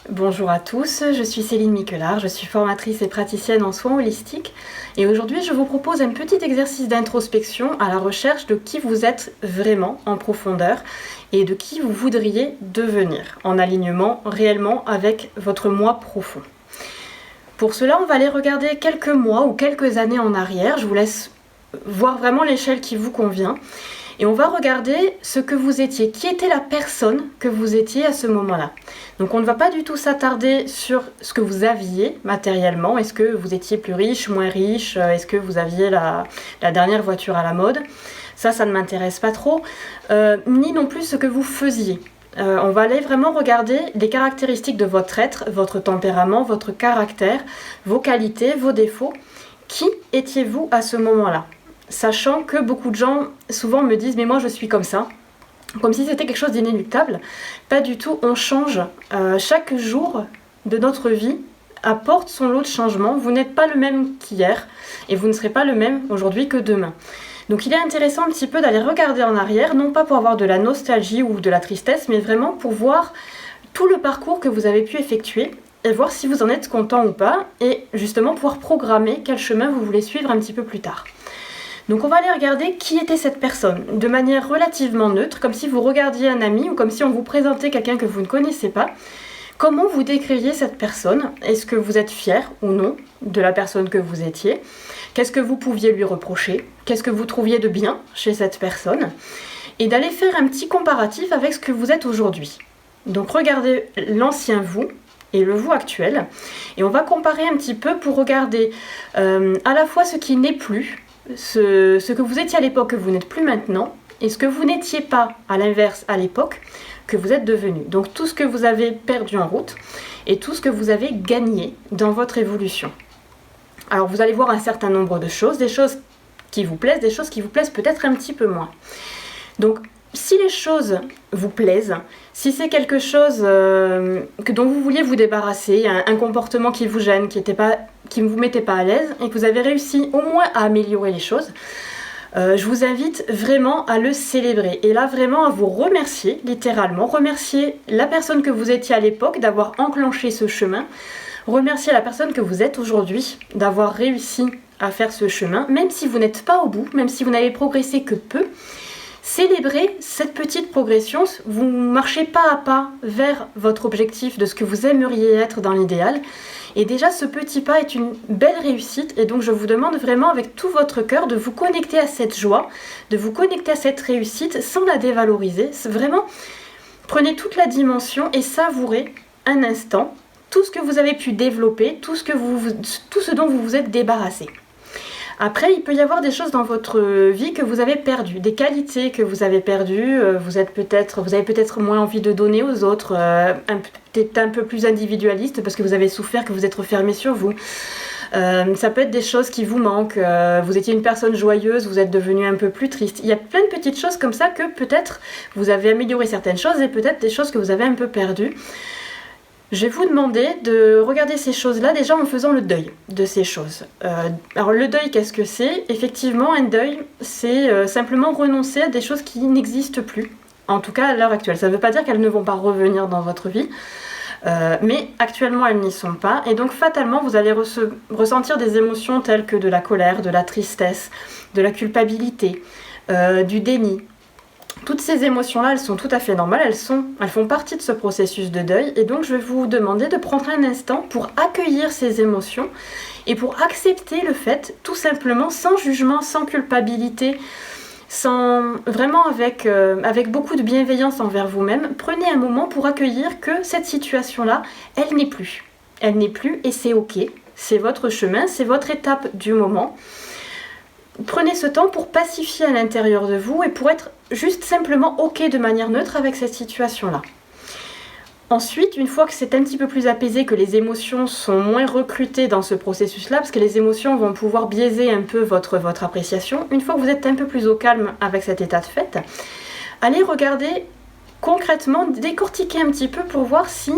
Bonjour à tous, je suis Céline Miquelard, je suis formatrice et praticienne en soins holistiques et aujourd'hui je vous propose un petit exercice d'introspection à la recherche de qui vous êtes vraiment en profondeur et de qui vous voudriez devenir en alignement réellement avec votre moi profond. Pour cela, on va aller regarder quelques mois ou quelques années en arrière, je vous laisse voir vraiment l'échelle qui vous convient. Et on va regarder ce que vous étiez, qui était la personne que vous étiez à ce moment-là. Donc on ne va pas du tout s'attarder sur ce que vous aviez matériellement. Est-ce que vous étiez plus riche, moins riche? Est-ce que vous aviez la dernière voiture à la mode? Ça ne m'intéresse pas trop. Ni non plus ce que vous faisiez. On va aller vraiment regarder les caractéristiques de votre être, votre tempérament, votre caractère, vos qualités, vos défauts. Qui étiez-vous à ce moment-là ? Sachant que beaucoup de gens souvent me disent « mais moi je suis comme ça », comme si c'était quelque chose d'inéluctable. Pas du tout, on change. Chaque jour de notre vie apporte son lot de changements. Vous n'êtes pas le même qu'hier et vous ne serez pas le même aujourd'hui que demain. Donc il est intéressant un petit peu d'aller regarder en arrière, non pas pour avoir de la nostalgie ou de la tristesse, mais vraiment pour voir tout le parcours que vous avez pu effectuer et voir si vous en êtes content ou pas, et justement pouvoir programmer quel chemin vous voulez suivre un petit peu plus tard. Donc on va aller regarder qui était cette personne, de manière relativement neutre, comme si vous regardiez un ami ou comme si on vous présentait quelqu'un que vous ne connaissez pas. Comment vous décririez cette personne? Est-ce que vous êtes fier ou non de la personne que vous étiez? Qu'est-ce que vous pouviez lui reprocher? Qu'est-ce que vous trouviez de bien chez cette personne? Et d'aller faire un petit comparatif avec ce que vous êtes aujourd'hui. Donc regardez l'ancien vous et le vous actuel. Et on va comparer un petit peu pour regarder à la fois ce qui n'est plus, ce que vous étiez à l'époque que vous n'êtes plus maintenant, et ce que vous n'étiez pas à l'inverse à l'époque que vous êtes devenu. Donc tout ce que vous avez perdu en route et tout ce que vous avez gagné dans votre évolution. Alors vous allez voir un certain nombre de choses, des choses qui vous plaisent, des choses qui vous plaisent peut-être un petit peu moins. Donc si les choses vous plaisent, si c'est quelque chose dont vous vouliez vous débarrasser, un comportement qui vous gêne, qui ne vous mettait pas à l'aise et que vous avez réussi au moins à améliorer les choses, je vous invite vraiment à le célébrer. Et là vraiment à vous remercier, littéralement, remercier la personne que vous étiez à l'époque d'avoir enclenché ce chemin, remercier la personne que vous êtes aujourd'hui d'avoir réussi à faire ce chemin, même si vous n'êtes pas au bout, même si vous n'avez progressé que peu. Célébrez cette petite progression, vous marchez pas à pas vers votre objectif de ce que vous aimeriez être dans l'idéal. Et déjà ce petit pas est une belle réussite et donc je vous demande vraiment avec tout votre cœur de vous connecter à cette joie, de vous connecter à cette réussite sans la dévaloriser. C'est vraiment, prenez toute la dimension et savourez un instant tout ce que vous avez pu développer, tout ce dont vous vous êtes débarrassé. Après, il peut y avoir des choses dans votre vie que vous avez perdues, des qualités que vous avez perdues, vous avez peut-être moins envie de donner aux autres, peut-être un peu plus individualiste parce que vous avez souffert, que vous êtes refermé sur vous. Ça peut être des choses qui vous manquent, vous étiez une personne joyeuse, vous êtes devenu un peu plus triste. Il y a plein de petites choses comme ça que peut-être vous avez amélioré certaines choses et peut-être des choses que vous avez un peu perdues. Je vais vous demander de regarder ces choses-là déjà en faisant le deuil de ces choses. Alors le deuil, qu'est-ce que c'est? Effectivement, un deuil, c'est simplement renoncer à des choses qui n'existent plus, en tout cas à l'heure actuelle. Ça ne veut pas dire qu'elles ne vont pas revenir dans votre vie, mais actuellement elles n'y sont pas. Et donc fatalement, vous allez ressentir des émotions telles que de la colère, de la tristesse, de la culpabilité, du déni. Toutes ces émotions-là, elles sont tout à fait normales, elles font partie de ce processus de deuil et donc je vais vous demander de prendre un instant pour accueillir ces émotions et pour accepter le fait, tout simplement, sans jugement, sans culpabilité, vraiment avec beaucoup de bienveillance envers vous-même. Prenez un moment pour accueillir que cette situation-là, elle n'est plus. Elle n'est plus et c'est ok, c'est votre chemin, c'est votre étape du moment. Prenez ce temps pour pacifier à l'intérieur de vous et pour être juste simplement ok de manière neutre avec cette situation-là. Ensuite, une fois que c'est un petit peu plus apaisé, que les émotions sont moins recrutées dans ce processus-là, parce que les émotions vont pouvoir biaiser un peu votre appréciation, une fois que vous êtes un peu plus au calme avec cet état de fait, allez regarder concrètement, décortiquer un petit peu pour voir si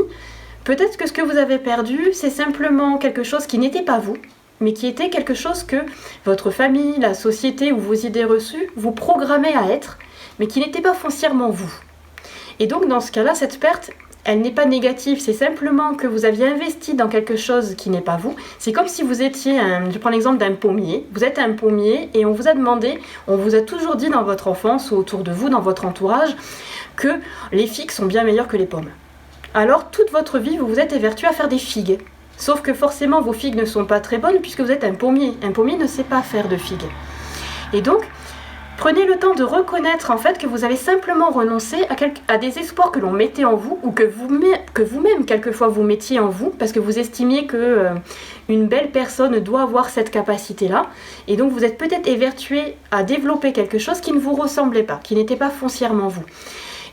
peut-être que ce que vous avez perdu, c'est simplement quelque chose qui n'était pas vous, mais qui était quelque chose que votre famille, la société ou vos idées reçues vous programmaient à être, mais qui n'était pas foncièrement vous. Et donc dans ce cas-là, cette perte, elle n'est pas négative, c'est simplement que vous aviez investi dans quelque chose qui n'est pas vous. C'est comme si vous étiez, je prends l'exemple d'un pommier, vous êtes un pommier et on vous a demandé, on vous a toujours dit dans votre enfance ou autour de vous, dans votre entourage, que les figues sont bien meilleures que les pommes. Alors toute votre vie, vous vous êtes évertué à faire des figues. Sauf que forcément vos figues ne sont pas très bonnes puisque vous êtes un pommier. Un pommier ne sait pas faire de figues. Et donc, prenez le temps de reconnaître en fait que vous avez simplement renoncé à des espoirs que l'on mettait en vous ou que vous-même quelquefois vous mettiez en vous parce que vous estimiez que une belle personne doit avoir cette capacité-là. Et donc vous êtes peut-être évertué à développer quelque chose qui ne vous ressemblait pas, qui n'était pas foncièrement vous.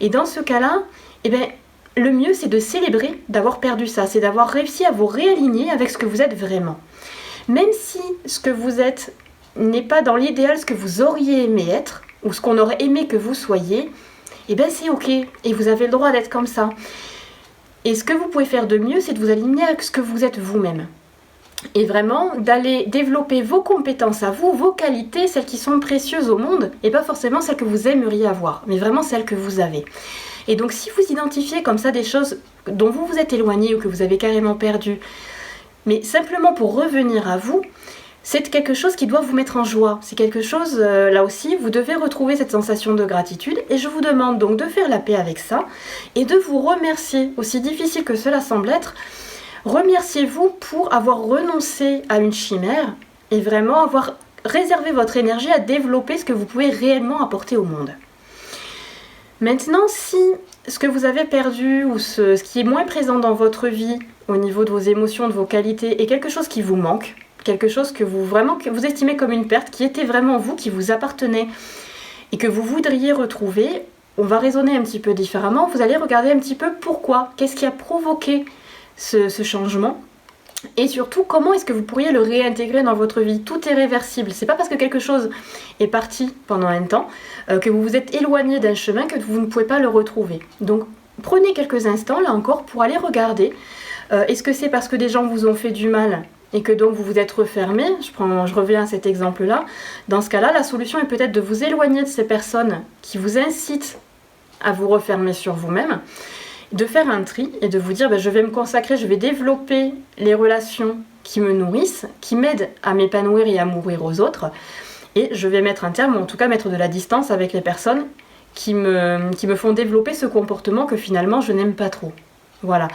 Et dans ce cas-là, eh bien, le mieux c'est de célébrer d'avoir perdu ça, c'est d'avoir réussi à vous réaligner avec ce que vous êtes vraiment. Même si ce que vous êtes n'est pas dans l'idéal ce que vous auriez aimé être, ou ce qu'on aurait aimé que vous soyez, eh bien c'est ok, et vous avez le droit d'être comme ça. Et ce que vous pouvez faire de mieux, c'est de vous aligner avec ce que vous êtes vous-même. Et vraiment d'aller développer vos compétences à vous, vos qualités, celles qui sont précieuses au monde, et pas forcément celles que vous aimeriez avoir, mais vraiment celles que vous avez. Et donc si vous identifiez comme ça des choses dont vous vous êtes éloigné ou que vous avez carrément perdu, mais simplement pour revenir à vous, c'est quelque chose qui doit vous mettre en joie. C'est quelque chose, là aussi, vous devez retrouver cette sensation de gratitude. Et je vous demande donc de faire la paix avec ça et de vous remercier, aussi difficile que cela semble être. Remerciez-vous pour avoir renoncé à une chimère et vraiment avoir réservé votre énergie à développer ce que vous pouvez réellement apporter au monde. Maintenant, si ce que vous avez perdu ou ce qui est moins présent dans votre vie au niveau de vos émotions, de vos qualités, est quelque chose qui vous manque, quelque chose que vous estimez comme une perte, qui était vraiment vous, qui vous appartenait et que vous voudriez retrouver, on va raisonner un petit peu différemment. Vous allez regarder un petit peu pourquoi, qu'est-ce qui a provoqué ce changement et surtout comment est-ce que vous pourriez le réintégrer dans votre vie. Tout est réversible, c'est pas parce que quelque chose est parti pendant un temps que vous vous êtes éloigné d'un chemin que vous ne pouvez pas le retrouver. Donc prenez quelques instants là encore pour aller regarder, est-ce que c'est parce que des gens vous ont fait du mal et que donc vous vous êtes refermé, je reviens à cet exemple-là. Dans ce cas-là, la solution est peut-être de vous éloigner de ces personnes qui vous incitent à vous refermer sur vous-même, de faire un tri et de vous dire je vais me consacrer, je vais développer les relations qui me nourrissent, qui m'aident à m'épanouir et à m'ouvrir aux autres, et je vais mettre un terme, ou en tout cas mettre de la distance avec les personnes qui me font développer ce comportement que finalement je n'aime pas trop. Voilà.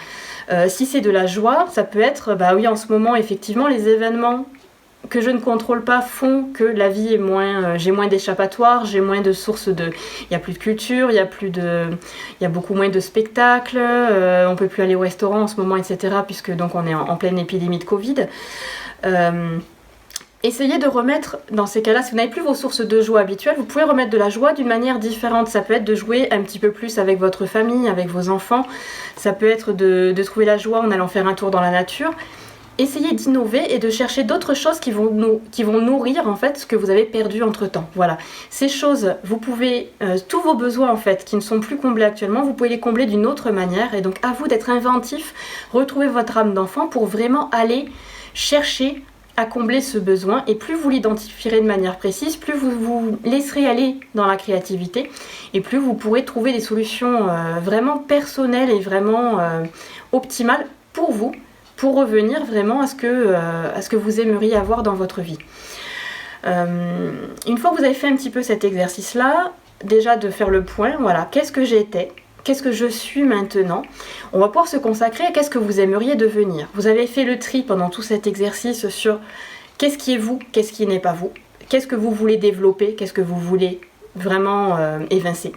Si c'est de la joie, ça peut être, oui, en ce moment, effectivement, les événements que je ne contrôle pas font que la vie est moins... j'ai moins d'échappatoires, j'ai moins de sources de... Il n'y a plus de culture, il y a beaucoup moins de spectacles, on ne peut plus aller au restaurant en ce moment, etc. Puisque donc on est en pleine épidémie de Covid. Essayez de remettre, dans ces cas-là, si vous n'avez plus vos sources de joie habituelles, vous pouvez remettre de la joie d'une manière différente. Ça peut être de jouer un petit peu plus avec votre famille, avec vos enfants. Ça peut être de trouver la joie en allant faire un tour dans la nature. Essayez d'innover et de chercher d'autres choses qui vont nourrir en fait ce que vous avez perdu entre-temps. Voilà. Ces choses, vous pouvez, tous vos besoins en fait, qui ne sont plus comblés actuellement, vous pouvez les combler d'une autre manière. Et donc à vous d'être inventif, retrouver votre âme d'enfant pour vraiment aller chercher à combler ce besoin, et plus vous l'identifierez de manière précise, plus vous vous laisserez aller dans la créativité et plus vous pourrez trouver des solutions vraiment personnelles et vraiment optimales pour vous, pour revenir vraiment à ce que vous aimeriez avoir dans votre vie. Une fois que vous avez fait un petit peu cet exercice-là, déjà de faire le point, voilà, qu'est-ce que j'étais ? Qu'est-ce que je suis maintenant ? On va pouvoir se consacrer à qu'est-ce que vous aimeriez devenir. Vous avez fait le tri pendant tout cet exercice sur qu'est-ce qui est vous, qu'est-ce qui n'est pas vous, qu'est-ce que vous voulez développer, qu'est-ce que vous voulez vraiment évincer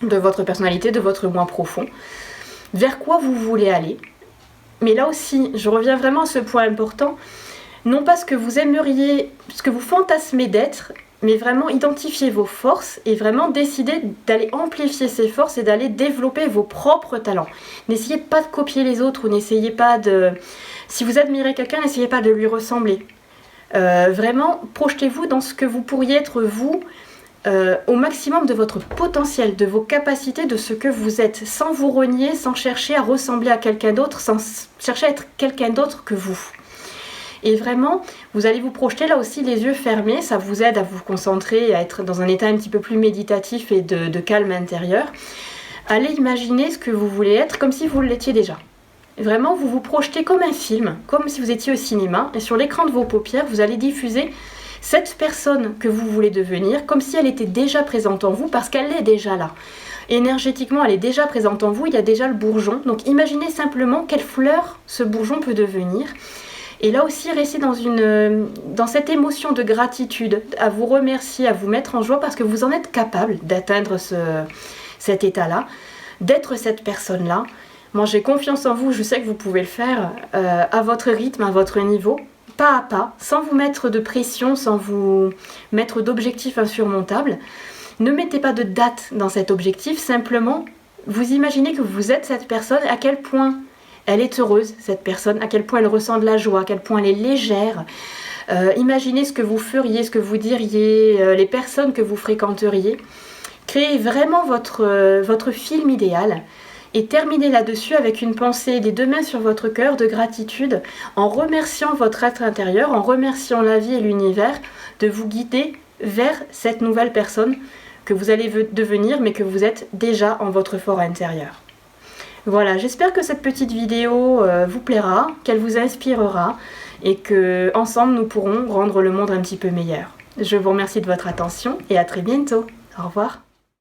de votre personnalité, de votre moi profond, vers quoi vous voulez aller. Mais là aussi, je reviens vraiment à ce point important, non pas ce que vous aimeriez, ce que vous fantasmez d'être, mais vraiment identifier vos forces et vraiment décider d'aller amplifier ces forces et d'aller développer vos propres talents. N'essayez pas de copier les autres ou n'essayez pas de... Si vous admirez quelqu'un, n'essayez pas de lui ressembler. Vraiment, projetez-vous dans ce que vous pourriez être vous, au maximum de votre potentiel, de vos capacités, de ce que vous êtes, sans vous renier, sans chercher à ressembler à quelqu'un d'autre, sans chercher à être quelqu'un d'autre que vous. Et vraiment, vous allez vous projeter là aussi les yeux fermés, ça vous aide à vous concentrer, à être dans un état un petit peu plus méditatif et de calme intérieur. allez imaginer ce que vous voulez être comme si vous l'étiez déjà. Vraiment, vous vous projetez comme un film, comme si vous étiez au cinéma, et sur l'écran de vos paupières, vous allez diffuser cette personne que vous voulez devenir, comme si elle était déjà présente en vous, parce qu'elle est déjà là. Énergétiquement, elle est déjà présente en vous, il y a déjà le bourgeon. Donc imaginez simplement quelle fleur ce bourgeon peut devenir. Et là aussi, restez dans cette émotion de gratitude, à vous remercier, à vous mettre en joie, parce que vous en êtes capable d'atteindre cet état-là, d'être cette personne-là. Moi, j'ai confiance en vous, je sais que vous pouvez le faire à votre rythme, à votre niveau, pas à pas, sans vous mettre de pression, sans vous mettre d'objectifs insurmontables. Ne mettez pas de date dans cet objectif, simplement, vous imaginez que vous êtes cette personne, à quel point elle est heureuse, cette personne, à quel point elle ressent de la joie, à quel point elle est légère. Imaginez ce que vous feriez, ce que vous diriez, les personnes que vous fréquenteriez. Créez vraiment votre film idéal. Et terminez là-dessus avec une pensée des deux mains sur votre cœur de gratitude, en remerciant votre être intérieur, en remerciant la vie et l'univers de vous guider vers cette nouvelle personne que vous allez devenir, mais que vous êtes déjà en votre fort intérieur. Voilà, j'espère que cette petite vidéo vous plaira, qu'elle vous inspirera et que ensemble nous pourrons rendre le monde un petit peu meilleur. Je vous remercie de votre attention et à très bientôt. Au revoir.